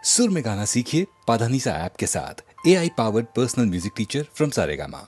सुर में गाना सीखिए पाधानीसा ऐप के साथ। AI powered personal music teacher from Saregama.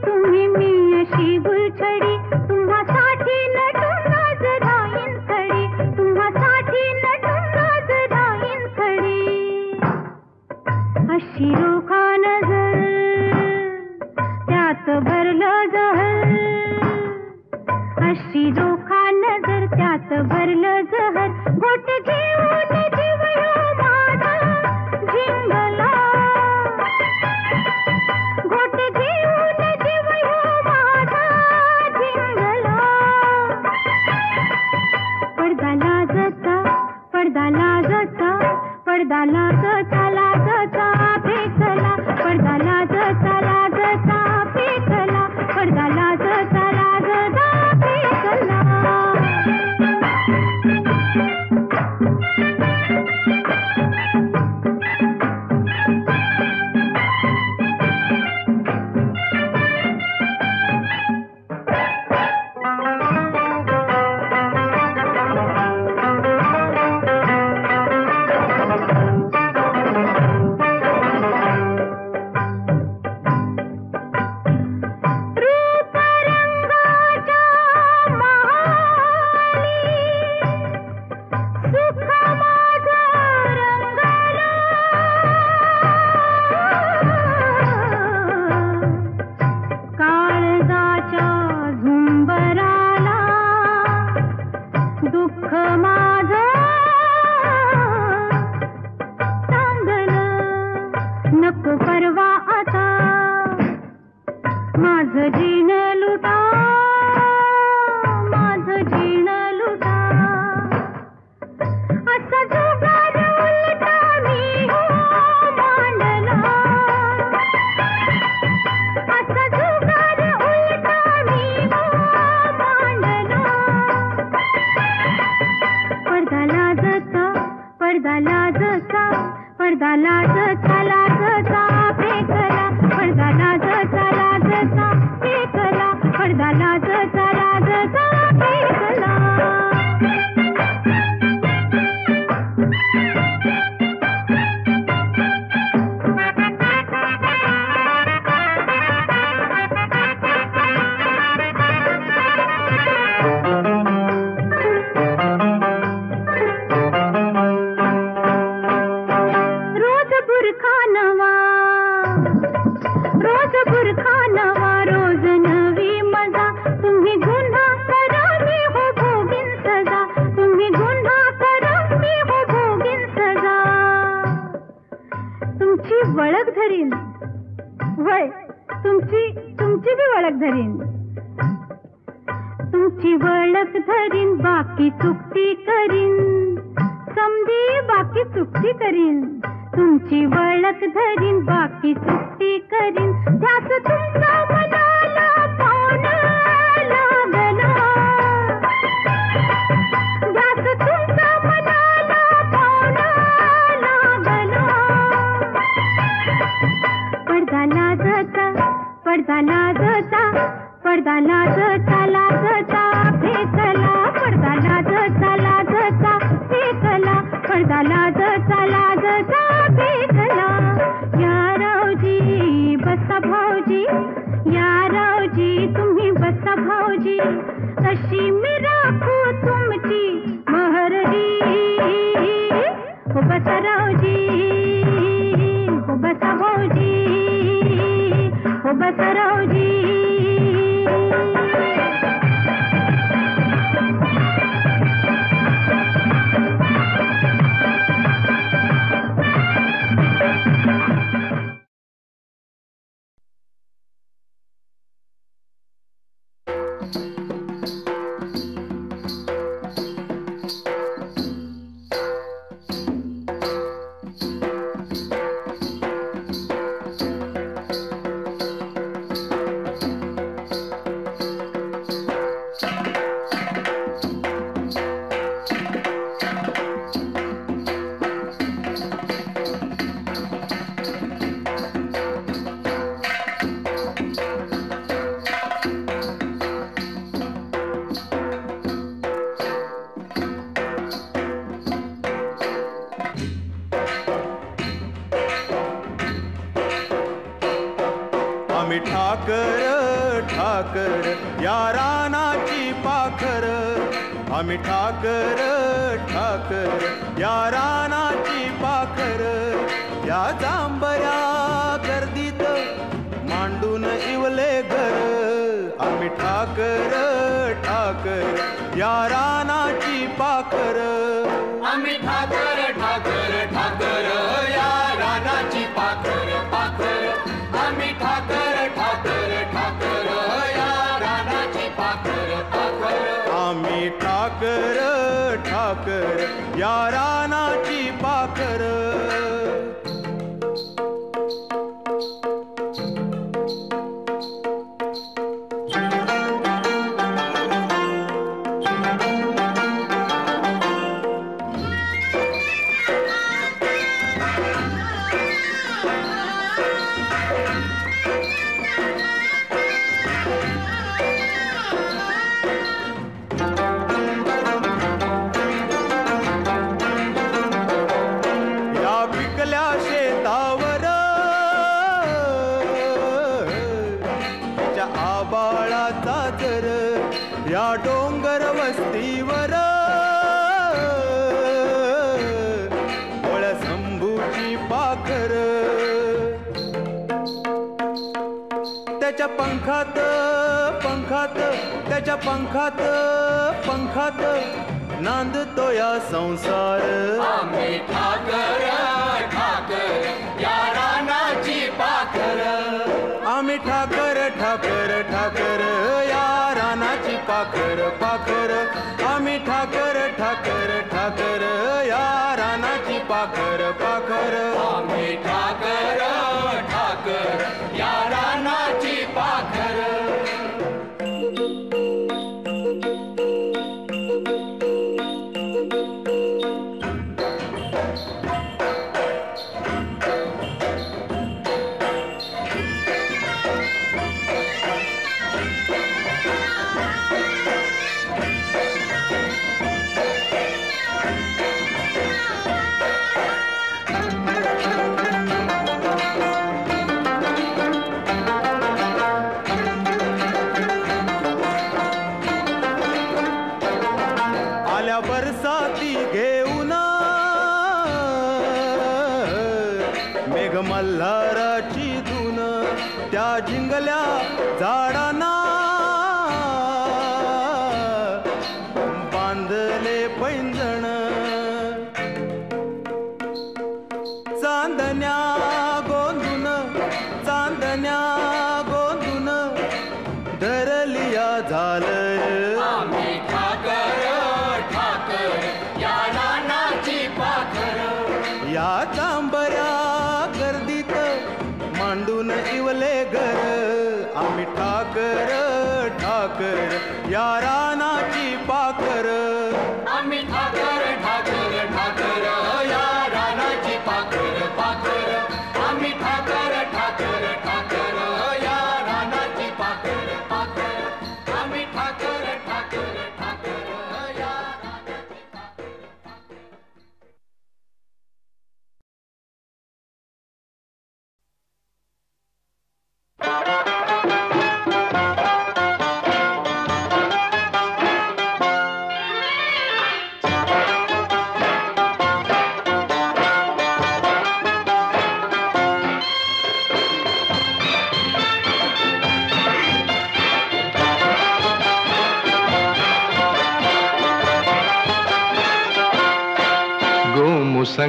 तुम्ही मी अशी गुलछडी तुम्हासाठी नटून आज राहीन. अशी रोखा नजर त्यात भरलं जहर घोट घेऊन जीव ह्यो माझा झिंगला घोट घेऊन जीव ह्यो माझा झिंगला पडदा लाजता पडदा लाजता पडदा लाजता लाजता फेकला पडदा लाजता लाजता फेकला पडदा लाजता लाजता फेकला दुःख माझं सांगलं नको परवा आता माझं जीण लुटा माझं जीण लुटा असा जुगार उलटा मी हो मांडला असा जुगार उलटा मी हो मांडला पडदा लाजता पडदा लाजता पडदा लाजता लाजता फेकला पडदा लाजता लाजता फेकला पडदा लाजता लाजता फेकला रोज बुरखा नवा रोज नवी मजा तुम्ही गुन्हा करा मी हो भोगीन सजा तुम्ही गुन्हा करा मी हो भोगीन सजा तुमची वळख धरीन वय तुमची बी वळख धरीन तुमची वळख धरीन बाकी चुकती करीन समधी बाकी चुकती करीन तुमची वळख धरीन बाकी चुकती करीन ध्यास तुमचा मनाला पाऊण लागला ध्यास तुमचा मनाला पाऊण लागला पडदा लाजता पडदा लाजता पडदा लाजता लाजता फेकला पडदा लाजता लाजता फेकला पडदा लाजता लाजता फेकला या रावजी बसा भाऊजी या रावजी तुम्ही बसा भाऊजी अशी मी राखू तुमची महरजी हो बसा रावजी हो बसा भाऊजी हो बसा रावजी ठाकर या रानाची पाखर आम्ही ठाकर ठाकर या रानाची पाखर या जांभया गर्दीत मांडून इवले घर आम्ही ठाकर ठाकर पाखर आम्ही ठाकर ठाकर ठाकर या रानाची पाखर पाखर आम्ही ठाकर ठाकर ठाकर या रानाची पाखर पाखर आम्ही ठाकर ठाकर या रानाची पाखर या डोंगर वस्तीवर ओळ शंभूची पाखर त्याच्या पंखात पंखात त्याच्या पंखात पंखात नांदतो या संसार आम्ही ठाकर ठाकर या रानाची पाखर आम्ही ठाकर ठाकर ठाकर या रानाची पाखर पाखर आम्ही ठाकर ठाकर ठाकर या रानाची पाखर पाखर आम्ही ठाकर ठाकर या रानाची पाखर बरसाती घेऊन मेघ मल्हाराची धून त्या जिंगल्या झाडांना बांधले पैंजण चांदण्या गोंधून चांदण्या गोंधून धरलिया झालंय आम्ही ठाकर या रानाची पाखर या चांबऱ्या गर्दीत मांडून इवले घर आम्ही ठाकर ठाकर या रानाची पाखर आम्ही ठाकर ठाकर ठाकर या रानाची पाखर पाखर आम्ही ठाकर ठाकर ठाकर या रानाची पाखर पाखर आम्ही ठाकर ठाकर ठाकर या रानाची पाखर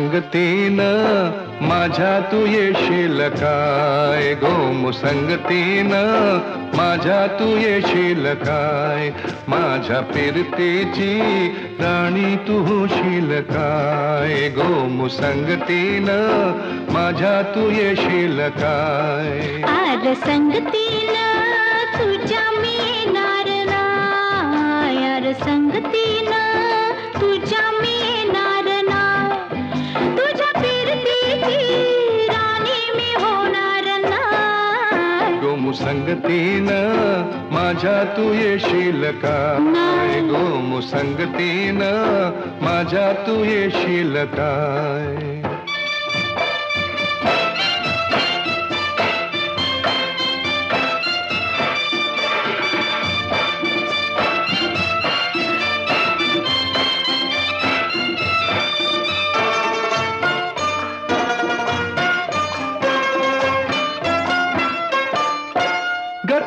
गोमुसंगतीनं माझ्या तू येशील काय गोमुसंगतीनं माझ्या तू येशील काय माझ्या फिरतेची राणी तू होशील काय गोमुसंगतीनं माझ्या तू येशील काय आर संगतीनं तुझ्या मी येणार नाय आर संगतीनं तुझ्या मी येणार नाय तुझ्या फिरतीची राणी मी होणार नाय गोमुसंगतीनं माझ्या तू येशील काय गोमुसंगतीनं माझ्या तू येशील काय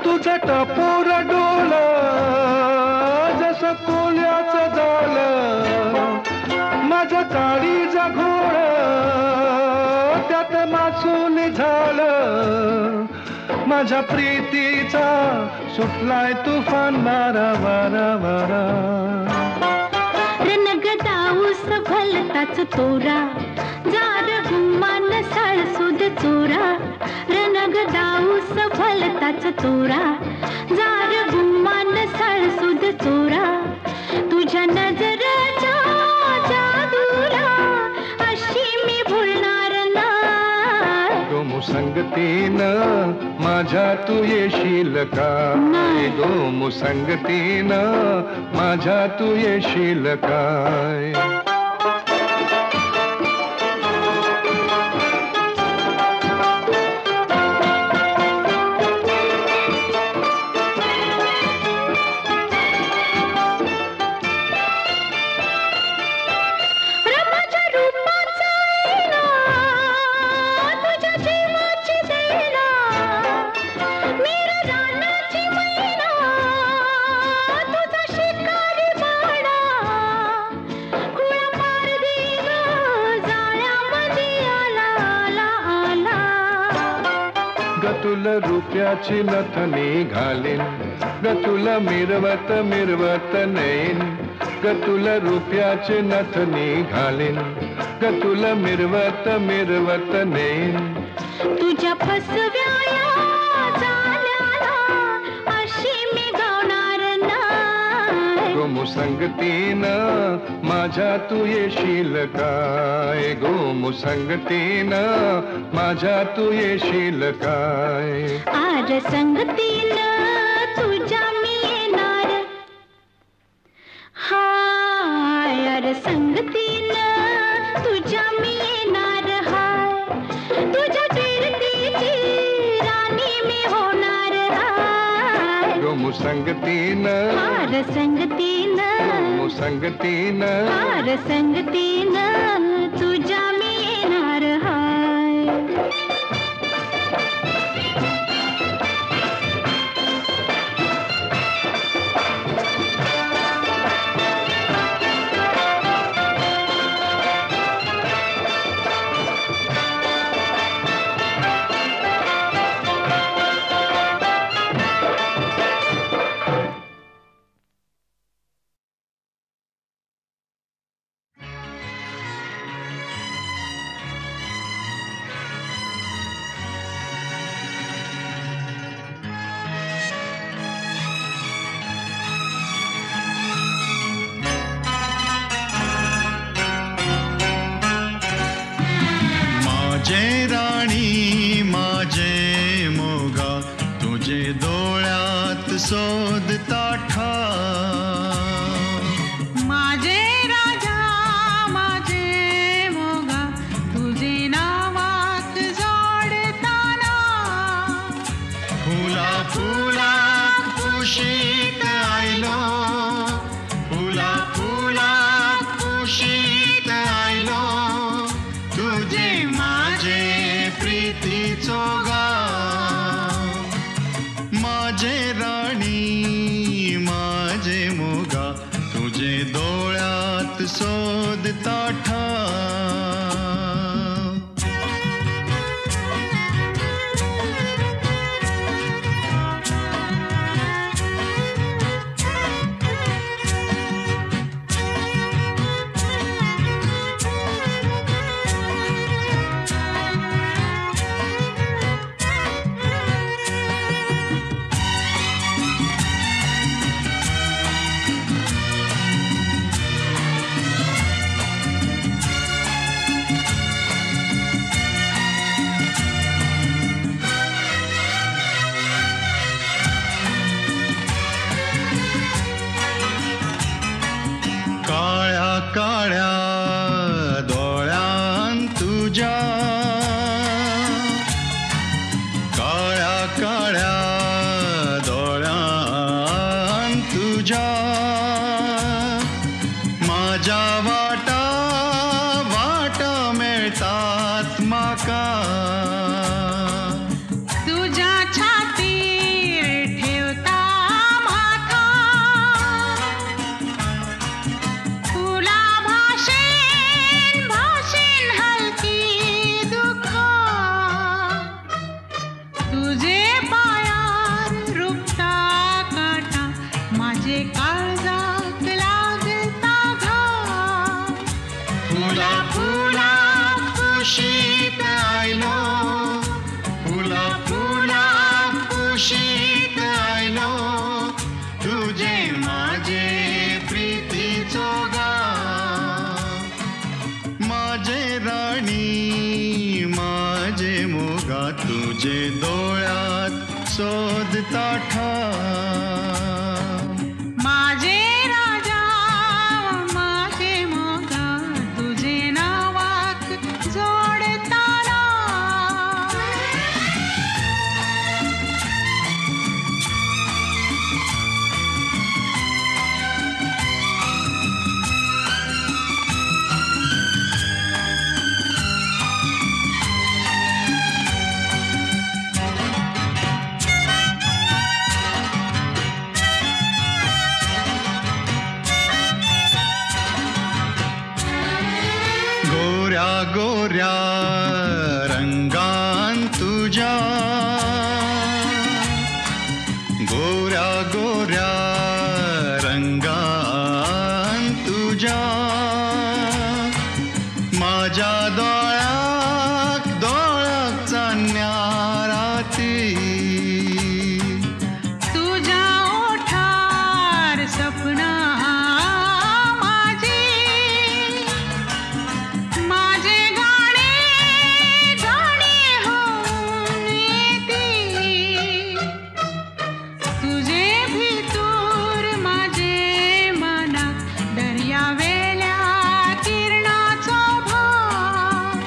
तुझा टपोरा डोला जसं कोल्याचं झालं काळीचा घोळ त्यात मासून झालं माझ्या प्रीतीचा सुटलाय तुफान वारा वारा वारा रणगदाऊस भलताच तोरा जार गुमान साळसुद चोरा रणगदाऊस भलताच तोरा जार गुमान साळसुद चोरा तुझ्या नजरेच्या जादूला अशी मी भुलणार नाही गो संगतीनं माझ्या तू येशील काय गो मुसंगतीनं माझ्या तू येशील काय तुला रुपयाची नथनी घालीन ग तुला मिरवत मिरवत नेईन ग तुला रुपयाची नथनी घालीन ग तुला मिरवत मिरवत नेईन तुझ्या फसव्या झाल्याला अशी मी गावणार नाही गो मुसंगतीनं माझ्या तू येशील काय गो मुसंगतीनं माझ्या तू येशील काय आर संगतीनं तुझ्या मी येणार हाय आर संगतीनं तुझ्या मी येणार हाय तुझ्या कीर्तीची राणी मी होणार हाय गो मुसंगतीनं आर संगतीनं मुसंगतीनं आर संगतीनं तुझ्या मी येणार हाय माझे राणी माझे मोगा तुझे डोळ्यात सोद ताठा माझे राजा माझे मोगा तुझे नावात जोडताना फुला फुला कुशीत आयलो फुला फुला कुशीत आयलो तुझे माझे प्रीतीचो गाव माझे राणी माझे मोगा तुझे डोळ्यात सोद ताठा काळ्या डोळ्यान तुझ्या काळ्या काळ्या डोळ्यान तुझ्या माझ्या वाटा वाटा मेळतात म्हाका तुझ्या छातीर ठेवता माथा फुला भाषेन कुशीत आयलो फुला फुला कुशीत आयलो तुझे माझे प्रीतीचो गाव माझे राणी माझे मोगा तुझे डोळ्यात सोदता ठाव माझे राजा माझे मोगा तुझे नावाक जोडताना गोऱ्या गोऱ्या रंगान तुझ्या गोऱ्या गोऱ्या रंगान तुझ्या माझ्या डोळ्याक डोळ्याक चान्याराती तुझ्या ओठार सपना माझी माझे गाणे गाणे होऊन येती तुझे भितूर माझे मनात दर्या वेल्या किरणाचो भाव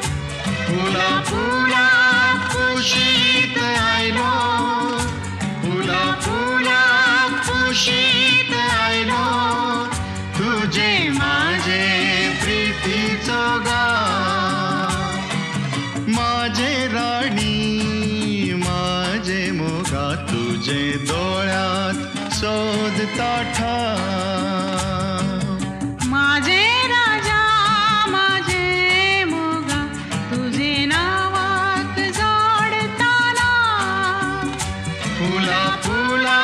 फुला फुला कुशीत आयलो फुला फुला कुशीत आयलो तुझे माझे प्रीतीचो गाव माझे राणी माझे मोगा तुझे डोळ्यात सोदता ठाव माझे राजा माझे मोगा तुझे नावाक जोडताना फुला फुला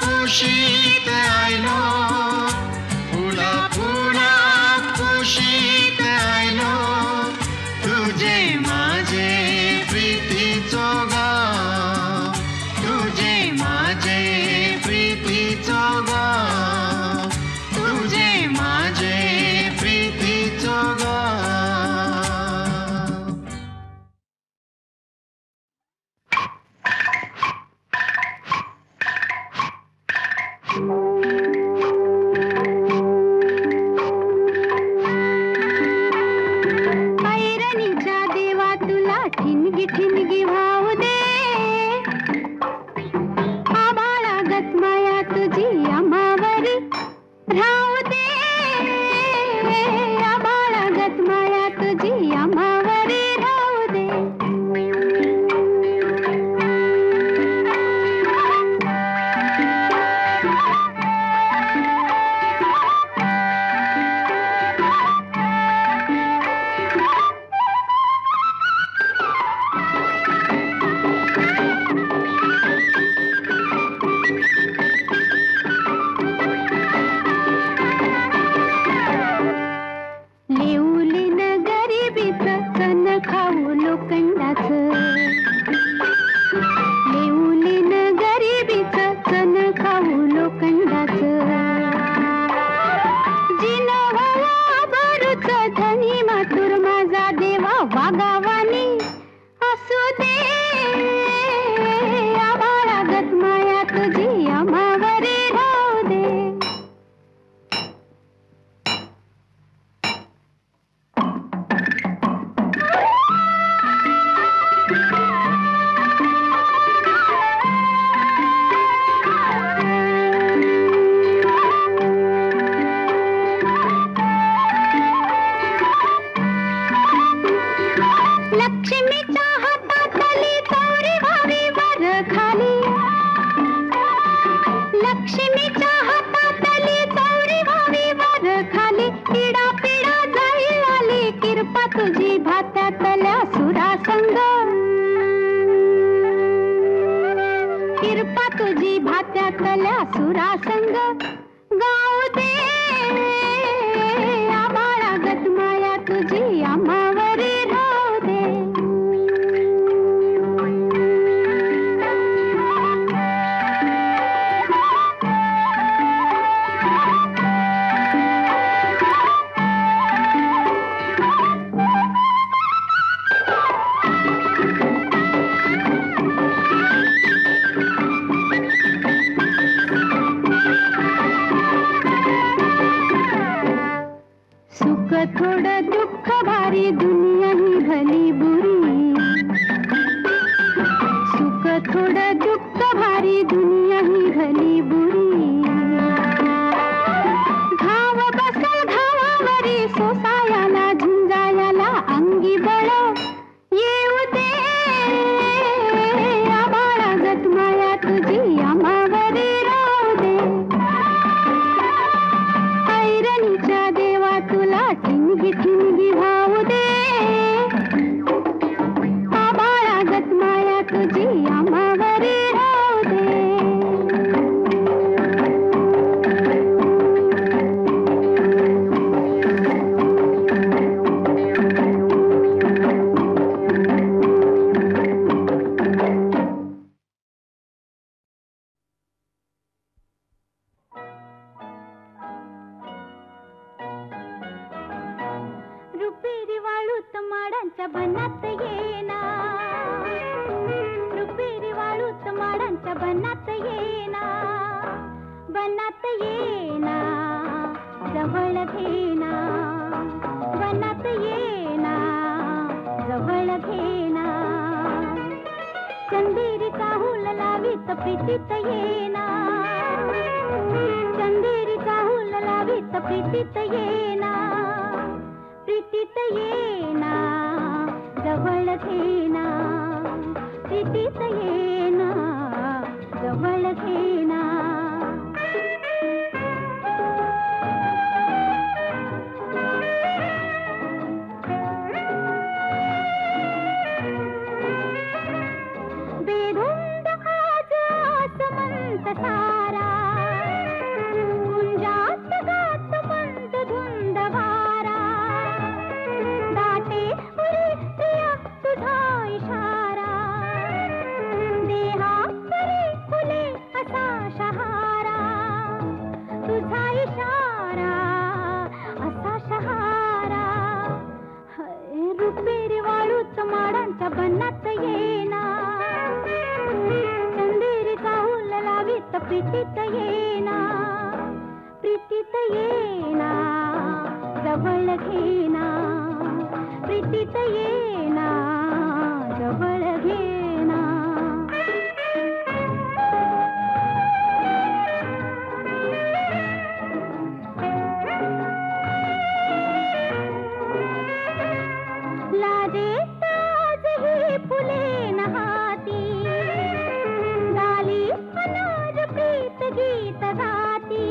कुशीत आयलो फुला फुला कुशीत आयलो तुझे माझे प्रीतीचो गाव तुझे माझे प्रीतीचो गाव तुझे माझे प्रीतीचो गाव ऐरणीच्या देवा तुला ठिणगी ठिणगी वाहू दे आबाळागत माया तुझी अमावरी राहू दे आबाळागत माया तुझी अमावरी राहू दे लेऊलीन गरिबीचं कण खाऊ लोखंडाचं लेऊलीन गरिबीचं कण खाऊ लोखंडाचं जिनं व्हावा भरूच धनी मातुर माझा देवा वागावानी असू दे आभाळागत माया तुझी अमावरी राहू दे लक्ष्मीच्या हातातली चौरी व्हावी वर खाली लक्ष्मीच्या हातातली चौरी व्हावी वर खाली पिडा पिडा जाईल आली किरपा तुझी भात्यातल्या सुरासंग किरपा तुझी भात्यातल्या सुरासंग गाऊ दे आबाळागत माया तुझी अमावरी राहू दे भली बुरी, सुख थोडं दुःख भारी, दुनिया ही भली बुरी. घाव बसल घावावरी, सोसायाला झुंजायाला अंगी बळ येऊ दे. आबाळागत माया तुझी आम्हावरी राहू दे. ऐरणीच्या देवा तुला ठिणगी ठिणगी भाऊ दे. आबाळागत माया तुझी आम्हावरी राहू दे. रुपेरी वाळूत माडांच्या बनात येना, रुपेरी वाळूत माडांच्या बनात येना, बनात येना जवळ घेना, बनात येना जवळ घेना. चंदेरीचा हुल लावीत प्रीतीत येना, चंदेरीचा हुल लावीत प्रीतीत येना, प्रीतीत येना जवळ घेना, प्रीतीत येना जवळ घेना. बेधुंद आज आसमंत सारा, कुंजात गात मंद धुंद वारा. दाटे उरी प्रिया तुझा इशारा, देहा परी फुले असा शहारा, तुझा इशारा असा शहारा. रुपेरी वाळूच माडांच्या बनात येना, चंदेरीचा हुल लावीत प्रीतीत येना, प्रीतीत येना जवळ घेना, प्रीतीत येना जवळ घेना. लाजेत आजही फुले नहाती, गाली अनार प्रीत गीत गाती.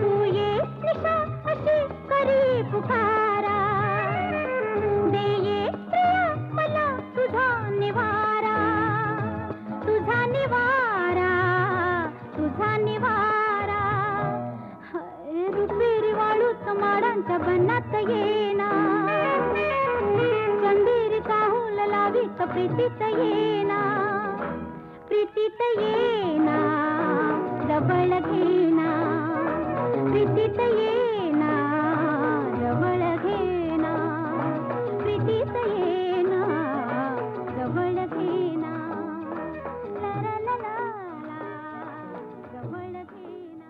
तू ये निशा अशी करी पुकारा, दे ये प्रिया मला तुझा निवारा, तुझा निवारा, तुझा निवारा. रुपेरी वाळूत माडांच्या बनात येना, चंदेरीचा हुल लावीत प्रीतीत येना, प्रीतीत येना जवळ घेना, प्रीतीत येना जवळ घेना, प्रीतीत येना जवळ घेना. ला ला ला ला ला जवळ घेना.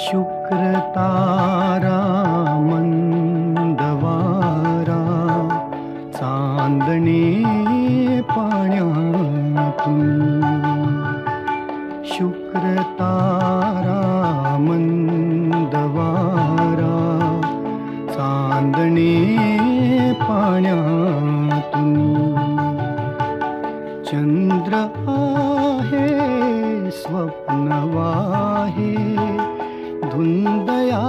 शुक्र तारा मंदवारा, चांदणे पाण्यातून. शुक्र तारा मंदवारा, चांदणे पाण्यातून. चंद्र आहे स्वप्न वाहे, धुंदया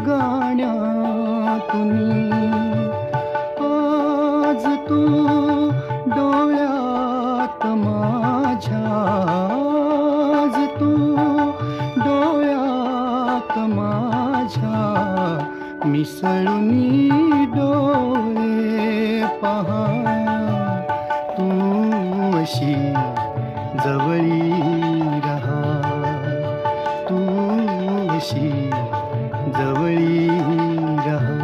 गाण्यातून. आज तू डोळ्यात माझ्या, आज तू डोळ्यात माझ्या, मिसळून डोळे पहा तू अशी जवळी रहा तू अशी जवळी रहा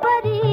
परी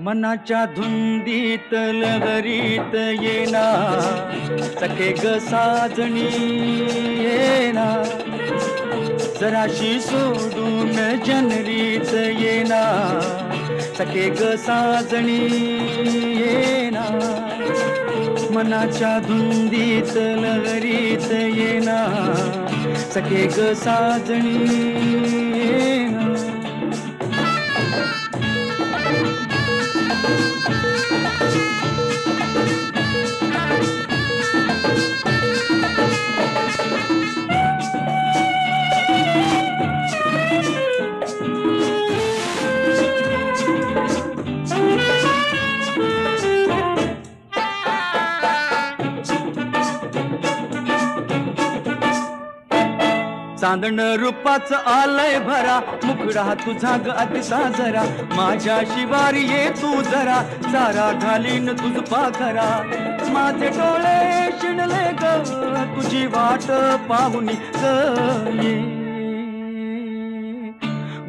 मनाच्या धुंदीत लहरीत येना सखे ग साजणी येना जराशी सोडून जनरीत येना सखे ग साजणी येना मनाच्या धुंदीत लहरीत येना सखे ग साजणी येना चांदण रूपाच आलय भरा मुखडा तुझा ग अतिसा जरा माझ्या शिवारी ये तू जरा सारा घालीन तुझ पाखरा माझे डोळे शिणले ग तुझी वाट पाहुनी ग ये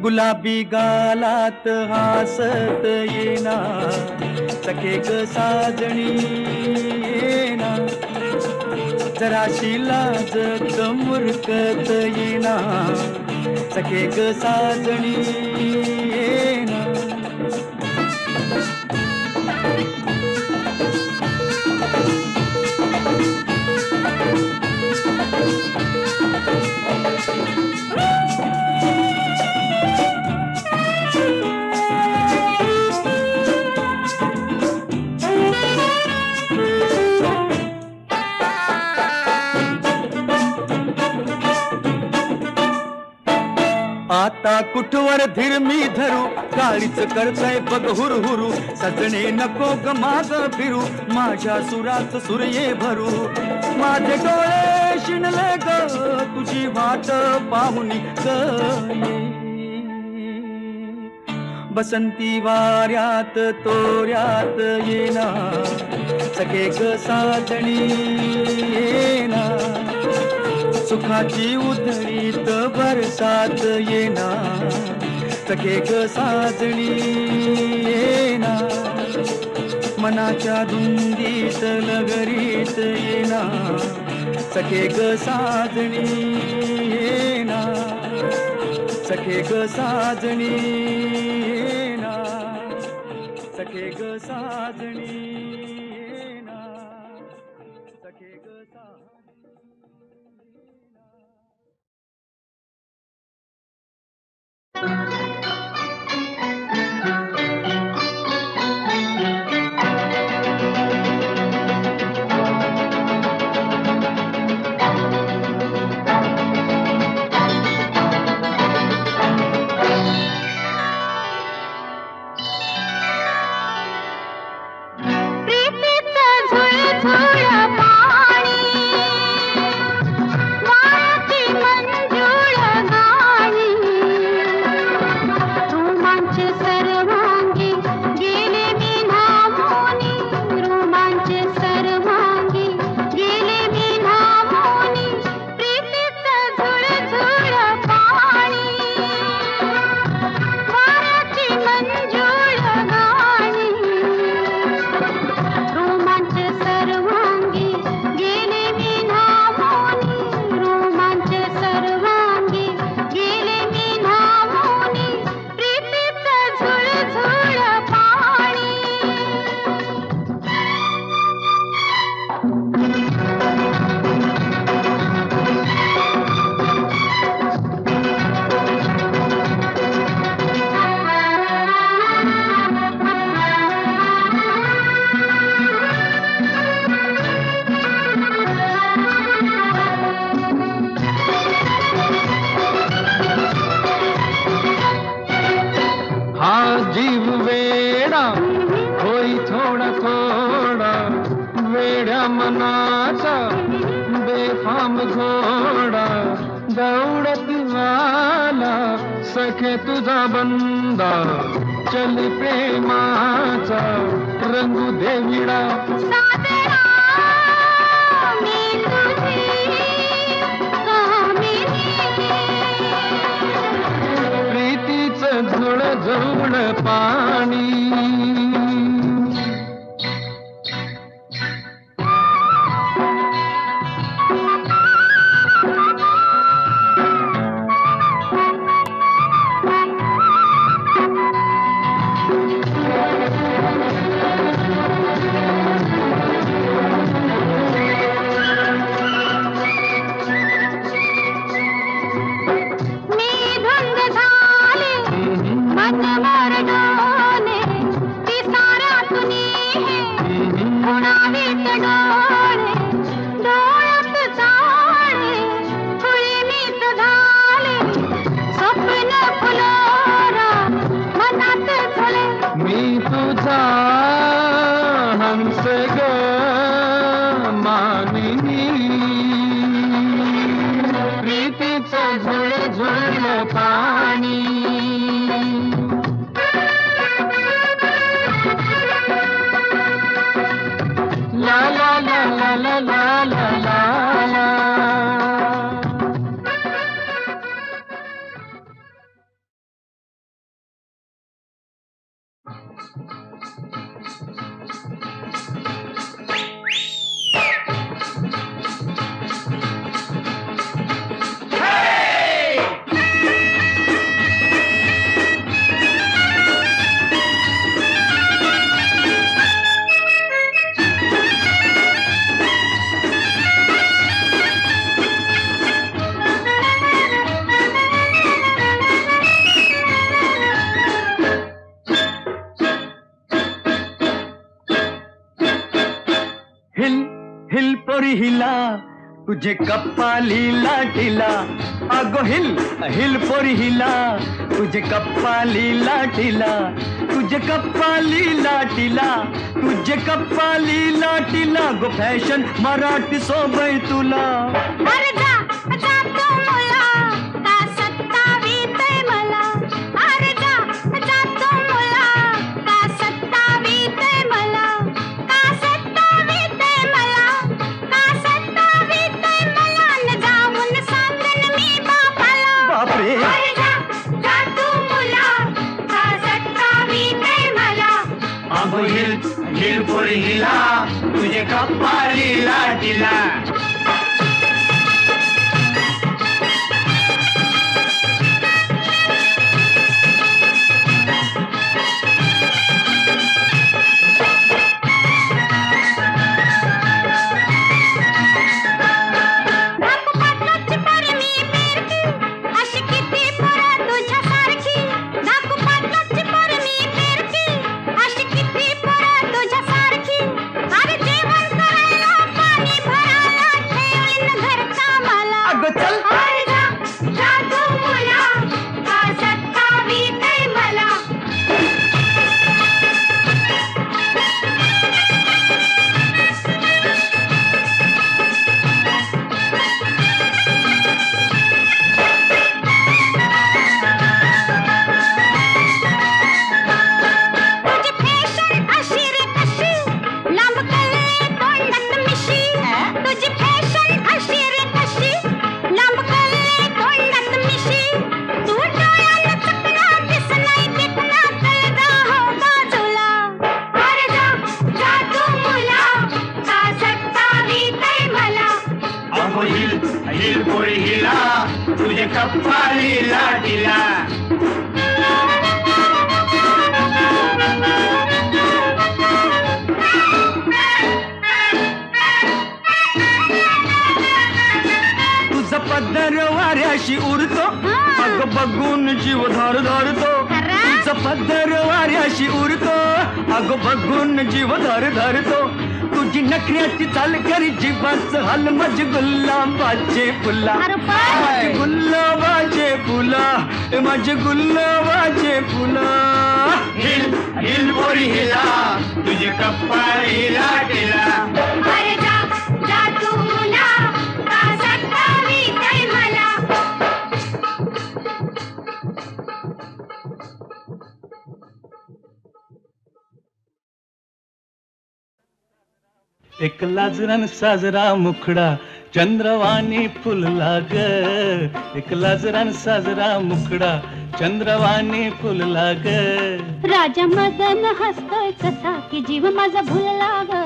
गुलाबी गालात हासत येना सखे ग साजणी येना जराशी लाजत मुरकत येना सखे ग साजणी येना आता कुठवर धीर मी धरू काळीच करतय बघ हुरहुरू सजणे नको ग माग फिरू माझ्या सुरात सुरये भरू माझे डोळे शिणले ग तुझी वाट पाहुनी ग बसंती वाऱ्यात तोऱ्यात येना सखे ग साजणी येना सुखाची उधळीत बरसात येना सखे ग साजणी येना मनाच्या धुंदीत लगरीत येना सखे ग साजणी येना सखे ग साजणी येना सखे ग साजणी येना सखे ग साजणी मनाचा बेफाम घोडा दौडत वाला सखे तुझा बंदा चल प्रेमाचा रंगू देविडा प्रीतीच झुळ झुळ पाणी तुझे कप्पाली लाटीला अगो हिल हिल पोरी हिला तुझे कप्पाली लाटीला तुझे कप्पाली लाटीला तुझे कप्पाली लाटीला गो फॅशन मराठी सोबय तुला अरे जा जा तो मुला का सत्तावीतय मला अरे जा जा तो मुला का सत्तावीतय मला का सत्तावीतय मला का सत्तावीतय मला न जाऊन सांगन मी बापाला बापरे अरे जा जा तो मुला का सत्तावीतय मला अगो हिल हिल पोरी हिला तुझे कप्पाली लाटीला तुझे कप्पाली लाटीला तुझा पदर वाऱ्याशी उडतो अग बघून जीव धार धरतो तुझा पदर वाऱ्याशी उडतो अग बघून जीव धार धरतो तुझी नखऱ्याची चाल करी जीवाच हाल माझे गुलाबाचे फुला माझे गुलाबाचे फुला माझे गुलाबाचे फुला हिल हिल पोरी हिला तुझे कप्पाली लाटीला अरे जा जा तू मुला का सत्तावीतय मला एक लाजरान साजरा मुखडा चंद्रवाणी फुलला ग एक लाजरान साजरा मुखडा चंद्रवाणी फुलला ग राजा मदन हसतोय कसा की जीव माझा भुलला ग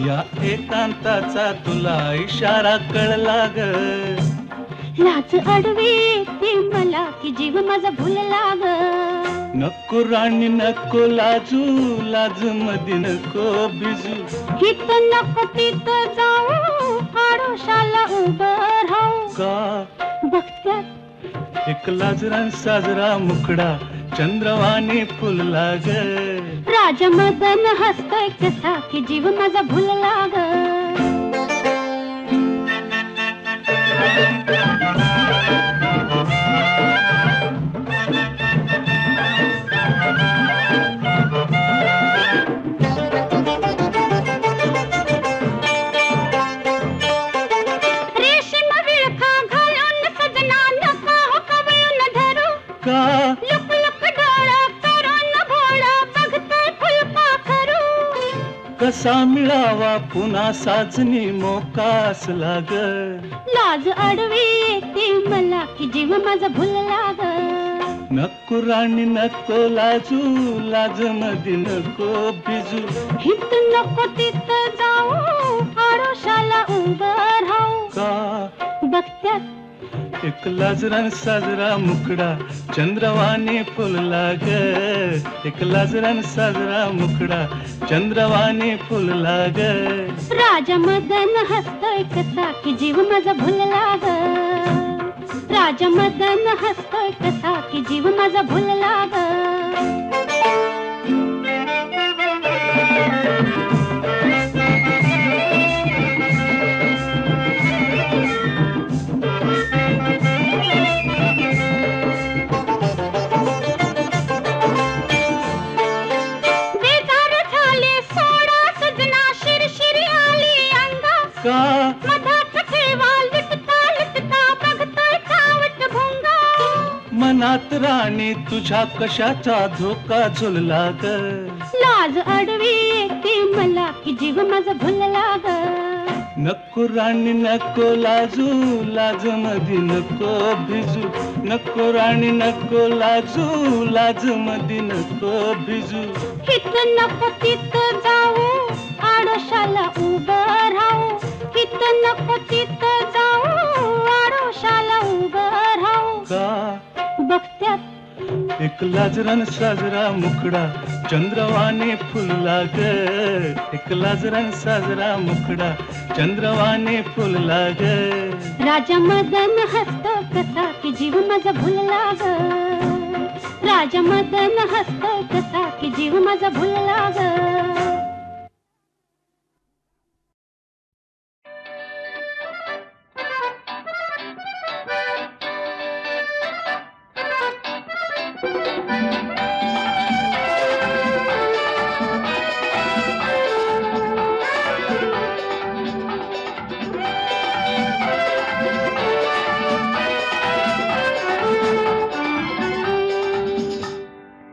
या एकांताचा तुला इशारा कळला ग लाज अडवी ती मला की जीव माझा भुलला ग नको राणी नको लाजू लाज मध्ये नको बिजू हित नको तित जाऊ आडोशाला उभं राहू का बघत्यात एक लाजरान साजरा मुखडा चंद्रवाणी फुलला ग राजा मदन हसतोय कसा की जीव माझा भुलला ग कसा मिळावा पुन्हा साजनी मोकास लाग लाज अडवी येते मला की जीव माझा भुलला ग नको राणी नको लाजू लाज मध्ये नको बिजू हित नको तित जाऊ आडोशाला उभं राहू का बघत्यात एक लाजरान साजरा मुखडा चंद्रवाणी फुलला ग एक लाजरान साजरा मुखडा चंद्रवाणी फुलला ग राजा मदन हसतोय कसा की जीव माझा भुलला ग राजा मदन हसतोय कसा की जीव माझा भुलला ग अंगणात राणी तुझ्या कशाचा धोका झुलला ग. लाज अडवी येते मला की जीव माझा भुलला ग. नको राणी नको लाजू, लाज मधी नको भिजू. नको राणी नको लाजू, लाज मधी नको भिजू. हित नको तित जाऊ, आडोशाला उभं राहू. हित नको तित जाऊ, आडोशाला उभं राहू. का बघत्यात एक लाजरान साजरा मुखडा चंद्रवाने फुलला ग. एक लाजरान साजरा मुखडा चंद्रवाने फुलला ग. राजा मदन हसतो कसा की जीव माझा भुलला ग. राजा मदन हसतो कसा की जीव माझा भुलला ग.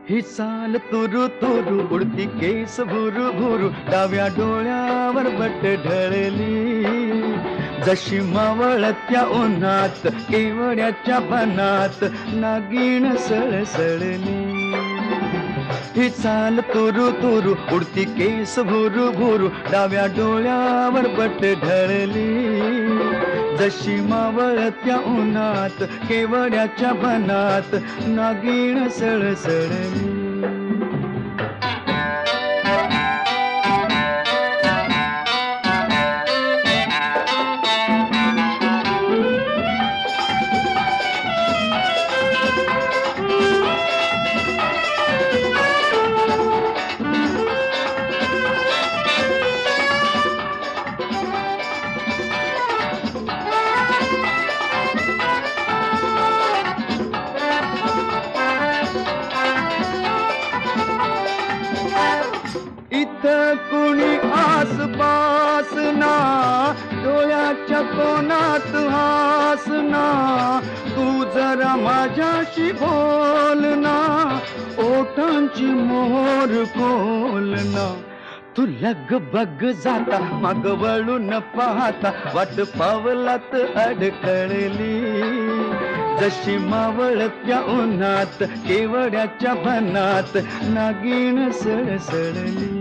ही चाल तुरु तुरु उडती केस भुरु भुरु डाव्या डोळ्यावर बट ढळली. जशी मावळत्या उन्हात केवड्याच्या बनात नागिण सळसळली. ही चाल तुरु तुरु उडती केस भुरु भुरु डाव्या डोळ्यावर बट ढळली. जशी मावळत्या उन्हात केवड्याच्या बनात नागिण सळसळली. कुणी आसपास ना डोळ्याच्या कोणात हासना. तू जरा माझ्याशी बोल ना, ओठांची मोहर खोलना. तू लग बग जाता मग वळून पाहता वाट पावलात अडकळली. जशी मावळत्या उन्हात केवड्याच्या बनात नागिण सळसळली.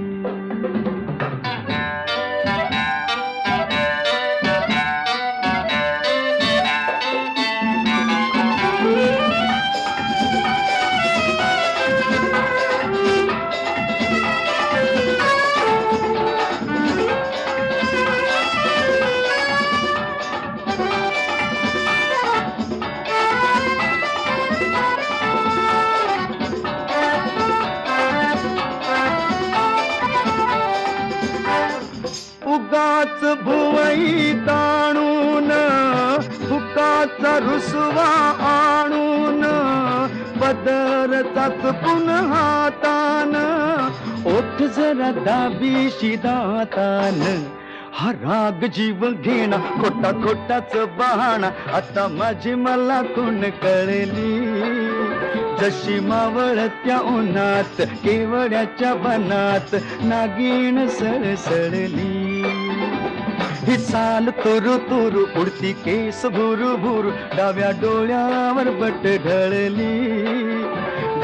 उगाच भुवई ताणून फुकाचा रुसवा आणून पदरचाच पुन्हा हातान ओठ जरा दाबीशी दातान. हा राग जीव घेणा खोटा खोटाच बहाणा आता माझी मला कोण कळली. जशी मावळत्या उन्हात केवड्याच्या बनात नागिण सळसळली. ही चाल तुरु तुरु उडती केस भुरु भुरु डाव्या डोळ्यावर बट ढळली.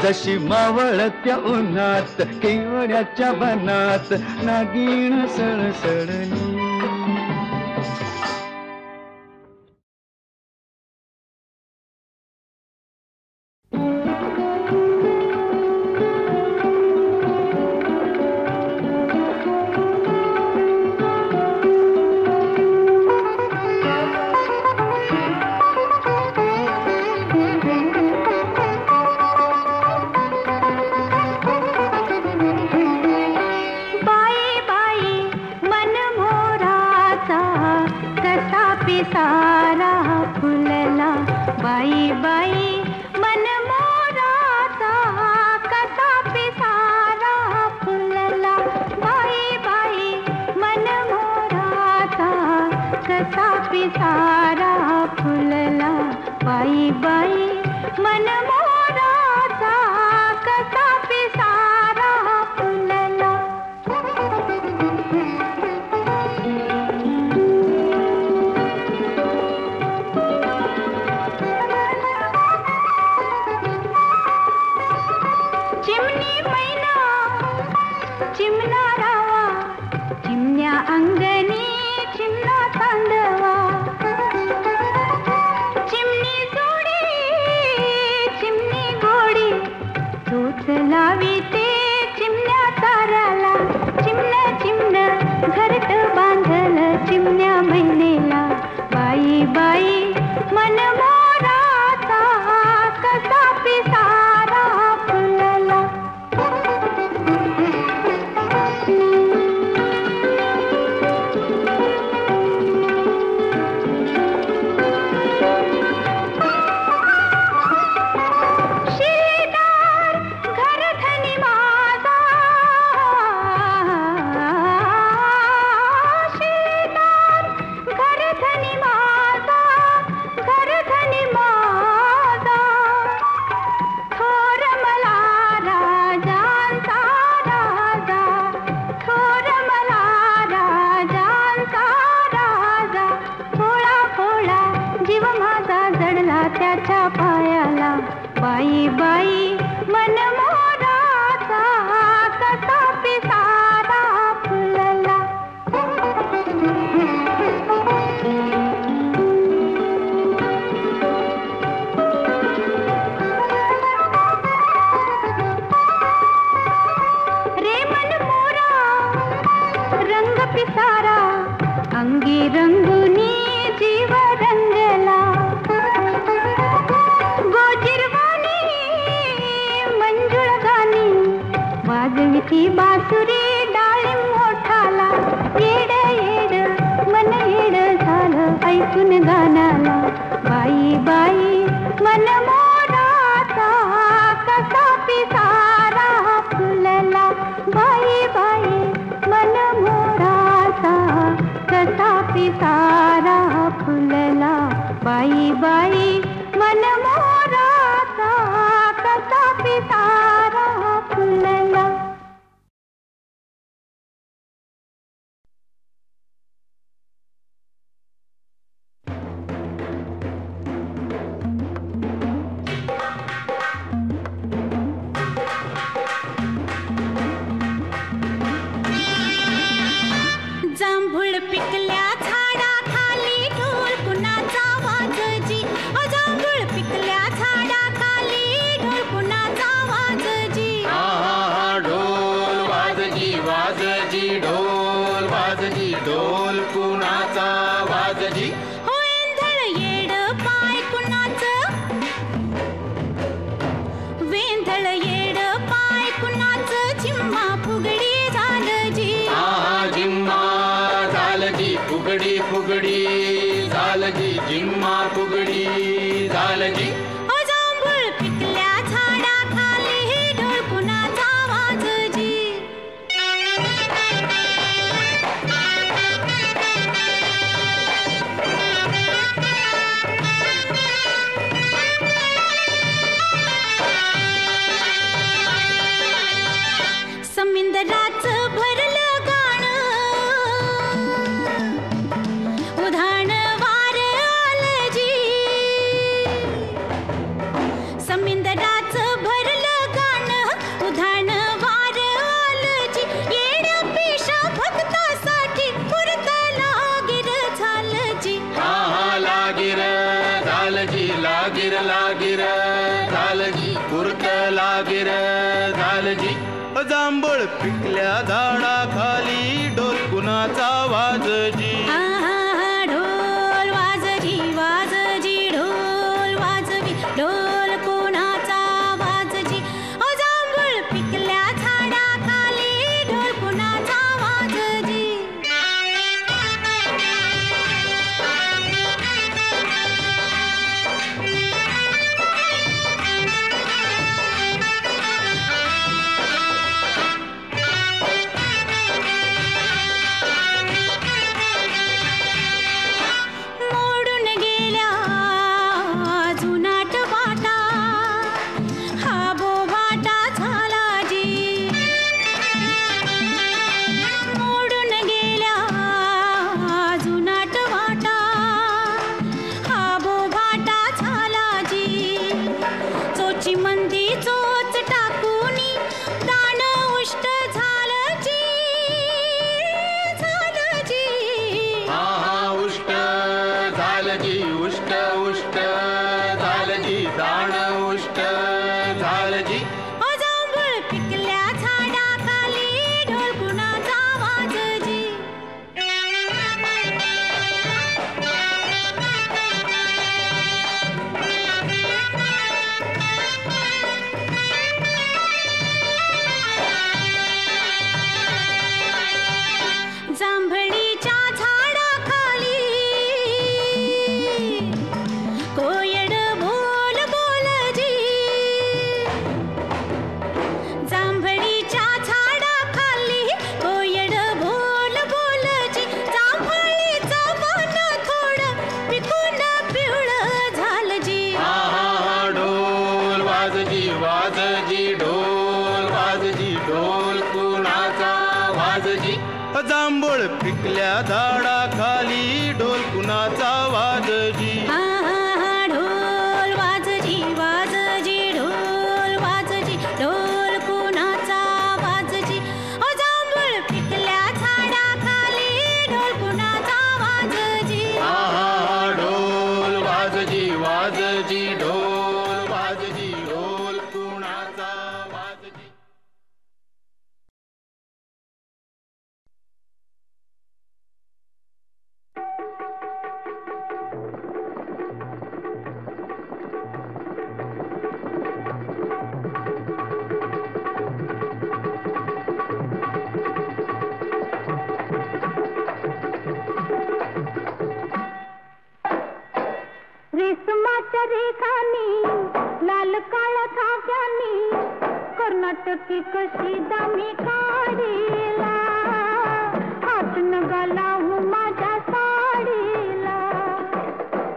जशी मावळत्या उन्हात केवड्याच्या बनात नागिण सळसळली. सारा फुलला बाई बाई मन मोराचा कसा पिसारा फुलला. बाई बाई मन मोराचा कसा पिसारा फुलला. बाई बाई मन मोराचा बाई मन मोराचा कसा पिसारा फुलला. शिलेदार घरधनी माझा, शिलेदार घरधनी माझा, घरधनी माझा, थोर मला राजांचा राजा, थोर मला राजांचा राजा. भोळा भोळा जीव माझा जडला त्याच्या पायाला. बाई बाई मन मोराचा कसा पिसारा फुलला. रे मन मोरा रंग पिसारा, अंगी रंगुनी जीव रंगला. गोजिरवाणी मंजुळ गाणी वाजविती बासुरी डाळिंब मोठाला. येड येड मन येड झालं ऐकून गाण्याला. बाई बाई मन मोराचा कसा पिसारा फुलला. बाई बाई मन मोराचा कसा पिसारा फुलला. बाई बाई मन मोराचा कसा पिसारा फुलला. जांभूळ पिकल्या झाडाखाली ढोल कुणाचा वाजजी. जांभूळ पिकल्या झाडाखाली ढोल कुणाचा वाजजी. ढोल वाजजी वाजजी ढोल वाजजी ढोल कुणाचा वाजजी. हो वेंधळ येड पाय कुणाचं, वेंधळ येड पाय कुणाचं. झिम्मा फुगडी झालजी. जिम्मा झालजी फुगडी फुगडी झालजी जिम्मा फुगडी झालजी. जांभूळ पिकल्या झाडाखाली ढोल कुणाचा वाजजी. समिंदराचं भरलं गाणं, उधाण वार आलजी. समिंदराचं भरलं गाणं, उधाण वार आलजी. येड्या पेशा भक्तासाठी पुरत लागीर झालजी. लागीर झालजी लागीर लागीर झालजी पुरत लागीर झालजी. जांभळ पिकल्या झाडाखाली ढोल कुणाचा वाजजी. ढोल वाजजी वाजजी ढोल वाजवी ढोल कुणाचा वाजजी. जांभूळ पिकल्या झाडाखाली ढोल कुणाचा वाजजी. पिकल्या झाडाखाली ढोल कुणाचा वाजजी हा हा हा ढोल वाजजी वाजजी ढोल वाजजी ढोल कुणाचा वाजजी ओ जांभूळ पिकल्या झाडाखाली ढोल कुणाचा वाजजी हा हा हा ढोल वाजजी वाजजी ढोल वाजजी ढोल कुणाचा वाजजी. रेशमाच्या रेखानी लाल काळ्या धाग्यानी कर्नाटकी कशी दामी काढीला हात नगाला माझ्या साडीला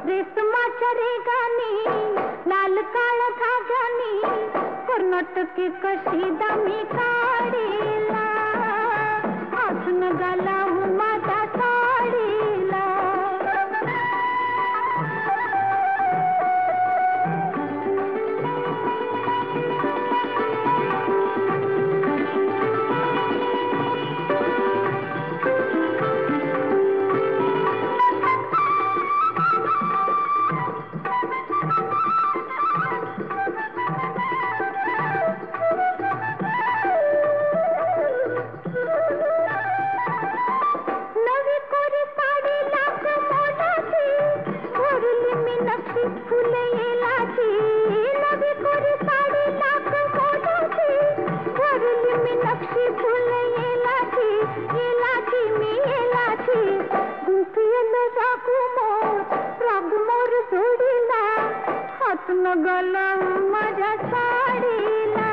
रेशमाच्या रेखानी लाल काळ्या धाग्यानी कर्नाटकी कशी दामी काढीला हात नगाला माझ्या साडीला नवी कोरी साडी लाख मोडाची भरली मी नक्षी फुले येलाची नवी कोरी साडी लाख मोडाची भरली मी नक्षी फुले येलाची येलाची मी येलाची गुंफियला रागू मोर जोडीला हात नगाला माझ्या साडीला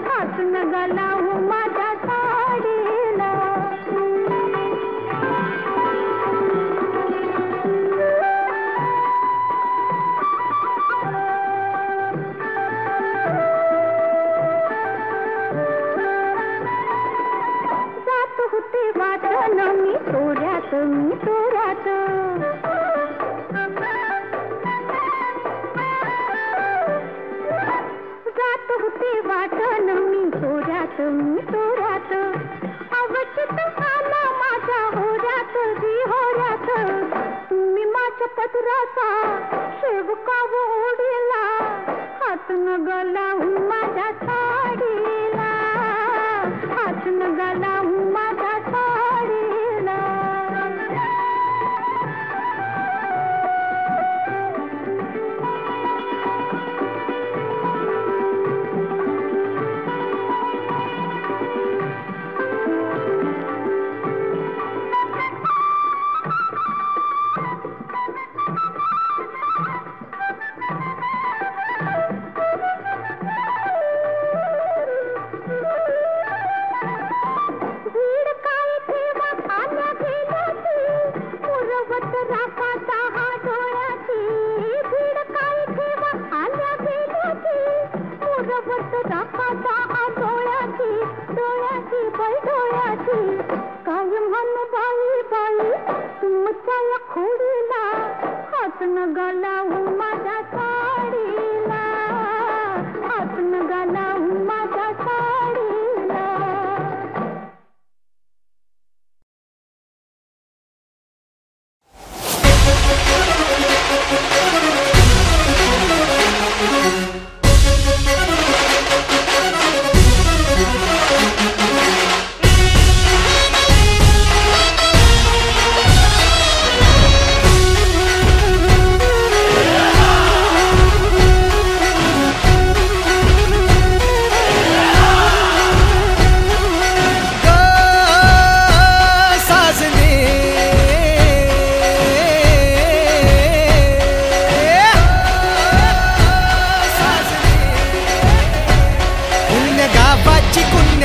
हात नगाला माझ्या साडीला जात होते वाटण मी तोऱ्यात जात होते वाटण मी तोऱ्यात अवचित आला माझ्या होऱ्यात होऱ्यात तुम्ही माझ्या पदराचा शेवका ओढीला हात नगाला माझ्या साडीला हात नगाला माझ्या साडीला भीड काय ठेवा आल्या गेल्याची पुरवत राखाचा हा डोळ्याची भीड काय ठेवा आल्या गेल्याची पुरवत राखाचा हा डोळ्याची डोळ्याची बाई डोळ्याची काय म्हण बाई बाई तुमच्या या खोडीला हात नगाला माझ्या साडीला हात नगाला माझ्या साडीला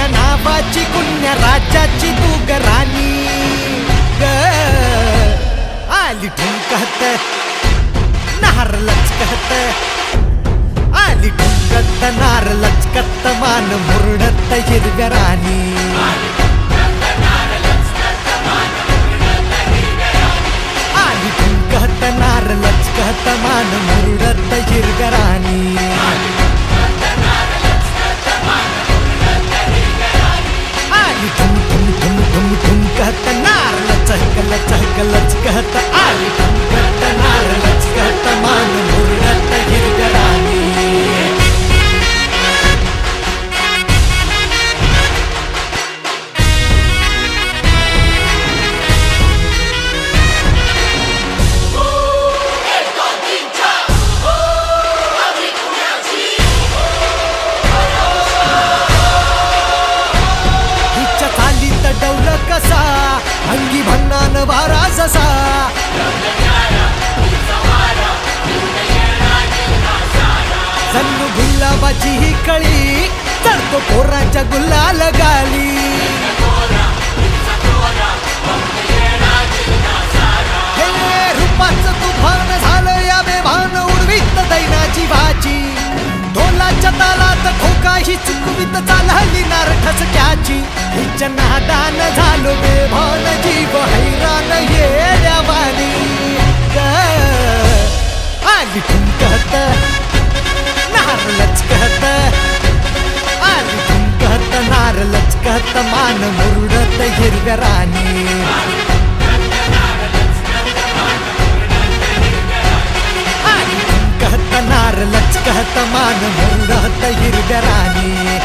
नावाची कुण्या राज्याची तू ग राणी ग आली ठुमकत नार लचकत आली ठुमकत नार लचकत मान मुरडत हिरव्या राणी ठुमकत नार लचकत मान मुरडत हिरगराणी आली ठुम ठुम ठुम ठुम ठुमकत नार लचक लचक लचकत आली ठुमकत नार लचकत मान मुरडत हिरगराणी कसा अंगी भन्नान वारा जसा जन्नू गुलाबाची ही कळी चढतो पोरांच्या गुलाल गाली हे रूपाचं तुफान झालं या बेभान उडवीत दैनाची भाजी ढोलाच्या तालात खोका ही चुकवीत चालली नार ठसक्याची हिच्या नादान झालो बेभान जीव हैरान येड्यावानी आली ठुमकत नार लचकत आली ठुमकत नार लचकत मान मुरडत हिरव्या राणी नार लचकत मान मुरडत हिरव्या राणी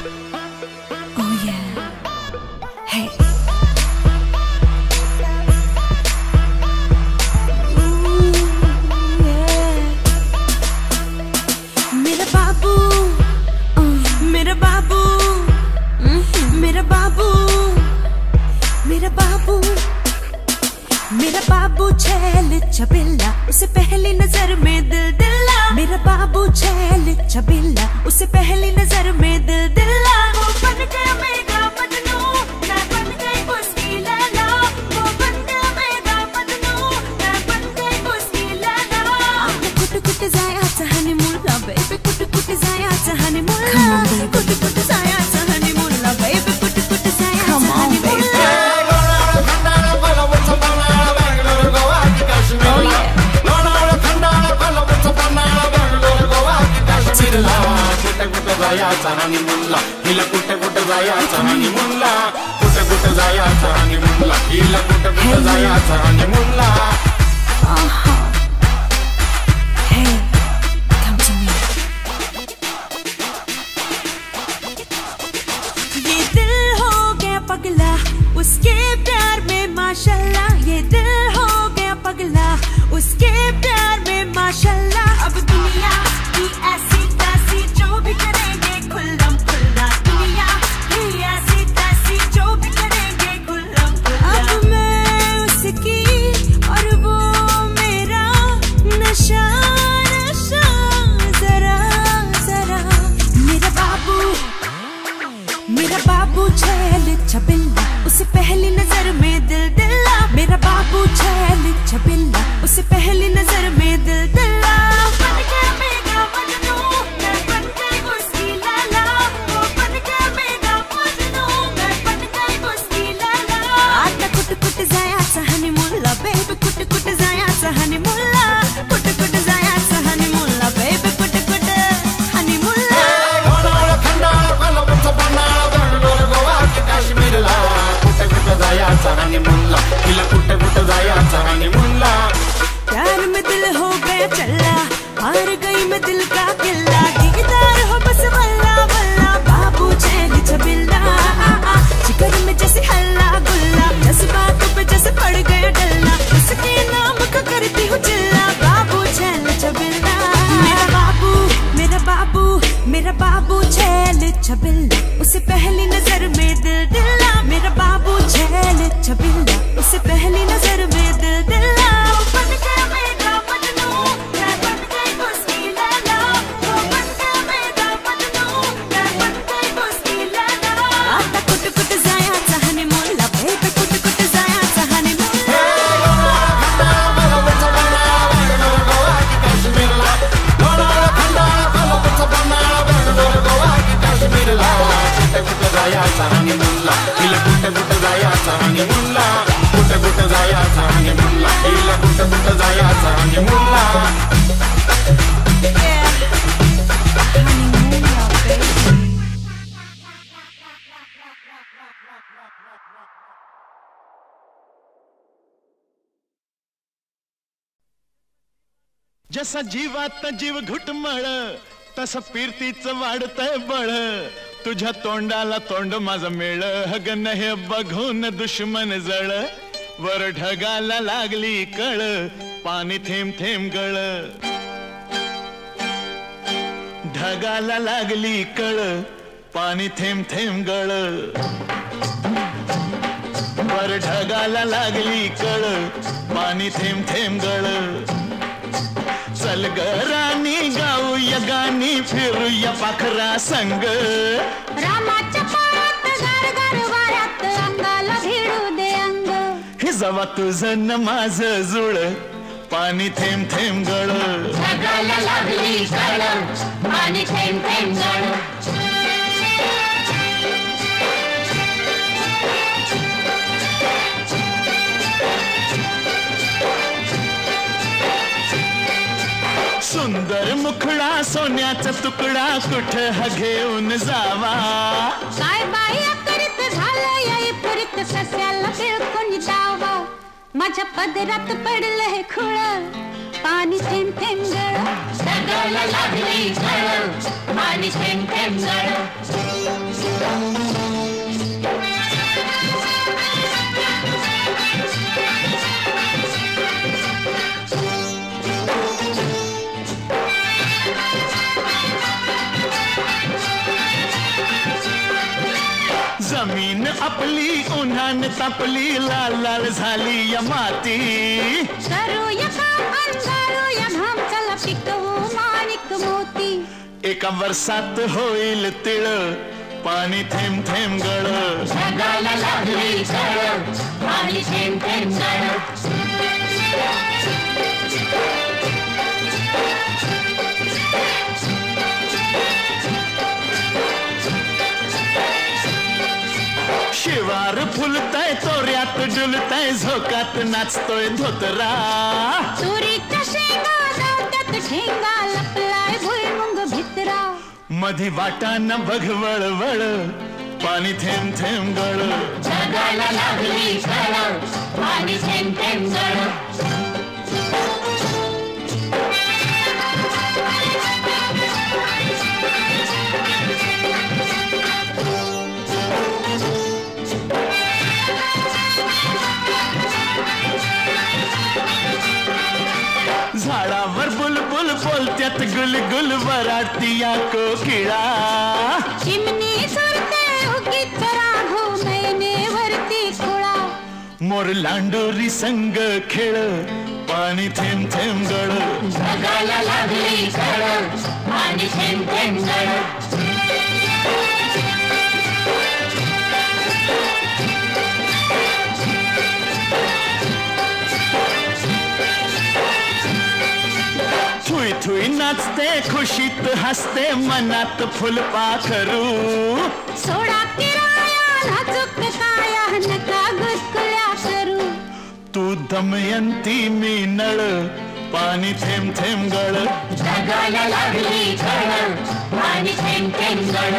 Oh yeah. Hey. मेरा बाबू, मेरा बाबू, मेरा बाबू, मेरा बाबू, मेरा बाबू छैल छबिल्ला उसे पहली नजर में दिल दिला मेरा बाबू छैल छबिल्ला उसे पहली नजर में दिल दिला वो बन गया मेरा मजनू मैं बन गई उसकी लैला वो बन गया मेरा मजनू मैं बन गई उसकी लैला कुट कुट जायाचा हनीमूनला बेबी कुट कुट जायाचा हनीमूनला कुट कुट जायाचा हनीमूनला बेबी कुट कुट जायाचा हनीमूनला जायचा हनीमूनला हिला कुठे कुठे जायचा हनीमूनला कुठे कुठे जायचा हनीमूनला हिला कुठे कुठे जायचा हनीमूनला Hey, come to me. ये दिल हो गया पगला उसके प्यार में माशाल्लाह ये दिल हो गया पगला उसके प्यार में माशाल्लाह अब दुनिया की ऐसी तैसी जो भी करेंगे खुल्लम खुल्ला दुनिया की ऐसी तैसी जो भी करेंगे खुल्लम खुल्ला अब मैं उसकी और वो मेरा नशा नशा जरा जरा मेरा बाबू छैल छबिल्ला उसे पहली नजर में दिल दिला मेरा बाबू छैल छबिल्ला उसे पहली नजर में दिल दिला बन गया मेरा मजनू मैं बन गई उसकी लैला वो बन गया मेरा मजनू मैं बन गई उसकी लैला आता कुट कुट जायाचा हनीमूनला बेबी कुट कुट जायाचा हनीमूनला कुट कुट जायाचा हनीमूनला बेबी कुट कुट हनीमूनला काश्मीरला कुठे कुठे जायचा हनीमूनला हिला कुठे कुठे जायचा हनीमूनला प्यार में दिल हो गया चल्ला हार गई मैं दिल का किल्ला दीदार हो बस वल्ला वल्ला बाबू छैल छबिल्ला जिगर में जैसे हल्ला गुल्ला जज्बातों पे जैसे पड़ गया डल्ला उसके नाम का करती हूँ चिल्ला बाबू छैल छबिल्ला मेरा बाबू मेरा बाबू मेरा बाबू छैल छबिल्ला उसे पहली हनीमूनला हिला कुठं कुठं जायचं हनीमूनला कुठं कुठं जायचं हनीमूनला हिला कुठं कुठं जायचं हनीमूनला जसा जीवात जीव घुटमळ तसं फिरतीच वाढतंय बळ तुझ्या तोंडाला तोंड माझं मेळ हगन हे बघून दुश्मन जळ वर ढगाला लागली कळ पाणी थेंब थेंब गळ ढगाला लागली कळ पाणी थेंब थेंब गळ वर ढगाला लागली कळ पाणी थेंब थेंब गळ चल ग राणी गाऊया गाणी फिरूया पाखरा संग रामाच्या पायात गार गार वाऱ्यात अंगाला भिडू दे अंग हे जवा तुझं न माझं जुळ पाणी थेंब थेंब गळ ढगाला लागली कळ पाणी थेंब थेंब गळ सुंदर मुखडा सोन्याचा तुकडा कुठं हा घेऊन जावा काय बाई अकरीत झालं याई पुरीत सस्याला बिळकून जावा माझ्या पदरात पडलं हे खुळ पाणी थेंब थेंब गळ ढगाला लागली कळ पाणी थेंब थेंब गळ जमीन आपली उन्हान तापली लाल लाल झाली या माती करूया काम अंधारूया घाम चला पिकवू माणिक मोती एका वर्षात होईल तिळ पाणी थेंब थेंब गळ ढगाला लागली कळ पाणी थेंब थेंब गळ शिवार फुलताय तोऱ्यात डुलताय झोकात नाचतोय धोतरा तुरीच्या शेंगा जात्यात ठेंगा लपलाय भुईमुंग भितरा मधी वाटाना बघ वळवळ पाणी थेंब थेंब गळ ढगाला लागली कळ पाणी थेंब थेंब गळ झाडावर बुलबुल बोलत्यात गुलगुल वराडतीया कोकिळा चिमणी सुरते उगीच राघू नयनेवरती खुळा मोर लांडोरी संग खेळ पाणी थेंब थेंब गळ ढगाला लागली कळ पाणी थेंब थेंब गळ थुई थुई नाचते खुशीत हसते मनात फुलपाखरू सोडा किराया नाजूक काया नका गुदकुल्या करू तू दमयंती मी नळ पाणी थेंब थेंब गळ ढगाला लागली कळ पाणी थेंब थेंब गळ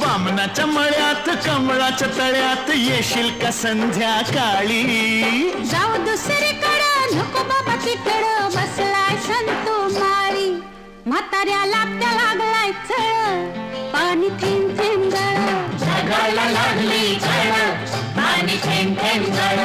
बामणाच्या मळ्यात कमळाच्या तळ्यात येशील का संध्याकाळी जाऊ दुसरीकडं नको बाबा तिकडं बसलाय संतो माळी म्हाताऱ्याला त्या लागलाय चळ पाणी थेंब थेंब गळ ढगाला लागली कळ पाणी थेंब थेंब गळ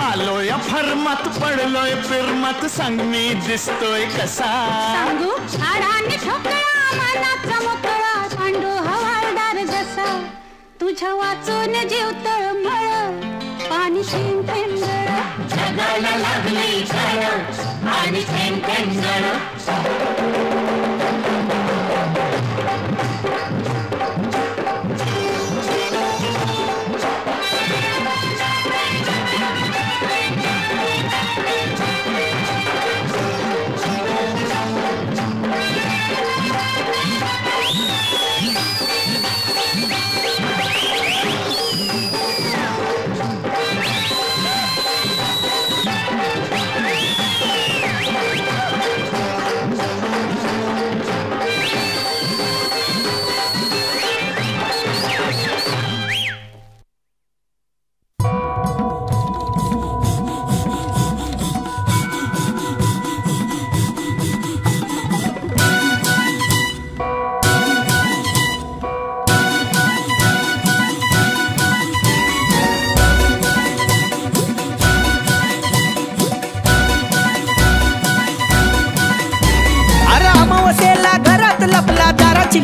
आलोय फरमात पडलोय फिरमात सांग मी दिसतोय कसा सांगू हाडाने ठोकळा मनाचा मोकळा पांडू हवालदार जसा तुझ्या वाचून जीव तळमळ पाणी थेंब थेंब गळ जगाला लागली झळ आणि थेंब थेंब गळ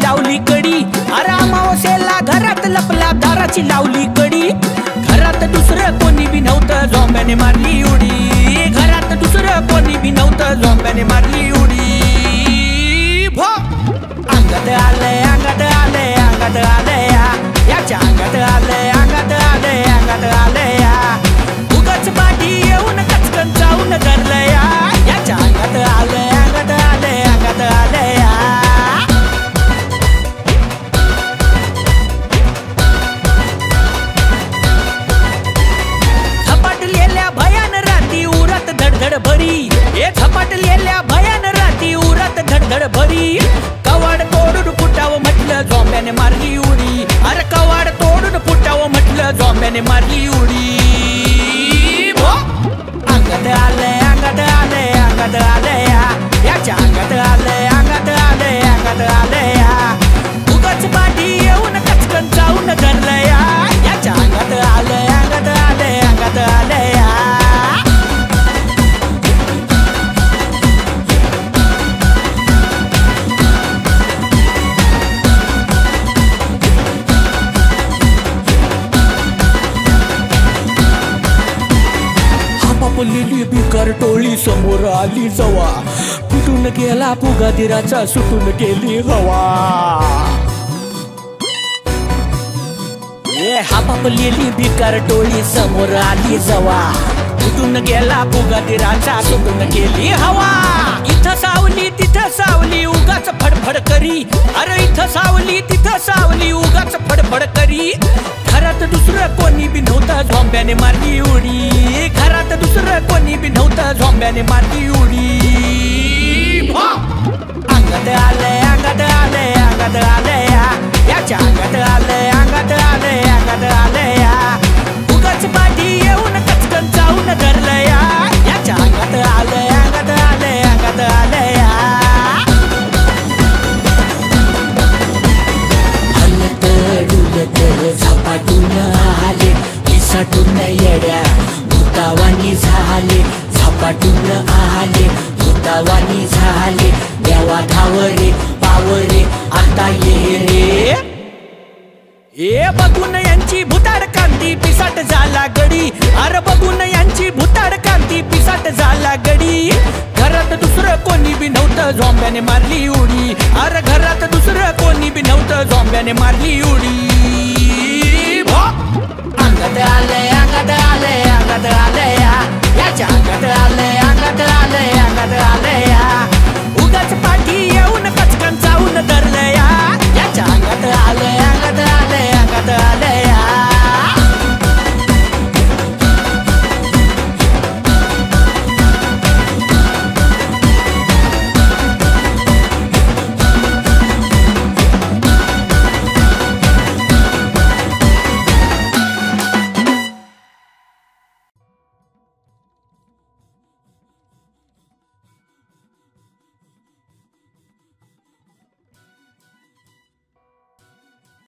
लावली कडी अरे अमावस्येला घरात लपला दाराची लावली कडी घरात दुसरं कोणी बी नव्हतं झोंब्याने मारली उडी घरात दुसरं कोणी बी नव्हतं झोंब्याने मारली उडी भो अंगात आलंय अंगात आलंय अंगात आलंय याच्या अंगात आलंय अंगात आलंय अंगात आलंय उगाच पाठी येऊन कचकन जाऊन धरलंय याच्या अंगात आलंय अंगात आलंय अंगात आलंय धडधड भरी हे झपाटलेल्या भयान राती उरात धडधड भरी कवाड तोडून फुटावं म्हटलं झोंब्याने मारली उडी अरे कवाड तोडून फुटावं म्हटलं झोंब्याने मारली उडी अंगात आलंय अंगात आलंय अंगात आलंय याच्या अंगात आलंय अंगात आलंय अंगात आलंय उगाच पाठी येऊन कचकन जाऊन धरलंय याच्या अंगात आलंय अंगात आलंय अंगात आलंय लिली बिकार टोळी समोर आली जवा फुटून गेला पुगादिराचा सुटून गेली हवा हापापलेली बिकार टोळी समोर आली जवा फुटून गेला पुगादिराचा सुटून गेली हवा इथं सावली तिथं सावली उगाच फडफड करी अरे इथं सावली तिथं सावली उगाच फडफड करी घरात दुसरं कोणी बी नव्हतं झोंब्याने मारली उडी घरात दुसरं कोणी बी नव्हतं झोंब्याने मारली उडी अंगात आलंय अंगात आलंय अंगात आलंय याच्या अंगात आलंय अंगात आलंय अंगात आलंय उगाच पाठी येऊन कचकन जाऊन धरलंय याच्या अंगात आलंय अंगात आलंय अंगात आलंय झपाटून आले पिसाटून येड्या भूतावानी झाले झपाटून आले भूतावानी झाले देवा धावरे पावरे आता ये रे ए बघून यांची भुताड कांती पिसाट झाला गडी अरे बघून यांची भुताड कांती पिसाट झाला गडी घरात दुसरं कोणी बी नव्हतं झोंब्याने मारली उडी अरे घरात दुसरं कोणी बी नव्हतं झोंब्याने मारली उडी अंगात आलंय